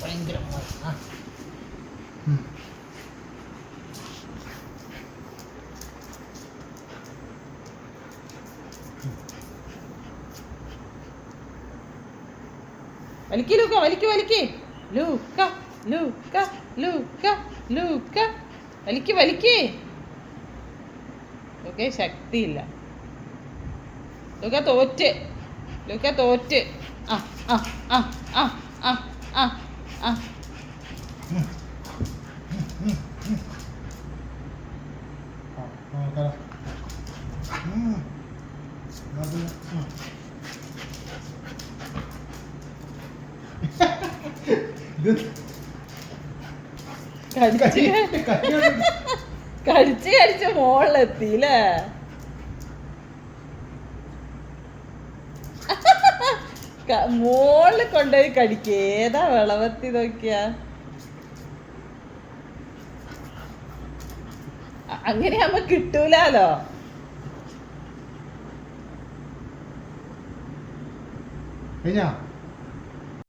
ഭയങ്കര വലിക്ക് ലൂക്ക, വലിക്ക് വലിക്ക് ലൂക്ക ലൂക്ക ലൂക്ക ലൂക്ക വലിക്ക് വലിക്ക്. ലൂക്ക ശക്തിയില്ല. ലൂക്ക തോറ്റ്, ലൂക്ക തോറ്റ്. ആ ആ ആ ആ ആ ആ ആ കടിച്ച് കടിച്ച് മോളിലെത്തിയില്ലേ? മോളിൽ കൊണ്ടുപോയി കടിക്ക. ഏതാ വിളവത്തി നോക്കിയാ? അങ്ങനെയാകുമ്പോ കിട്ടൂലോ. കഴിഞ്ഞാ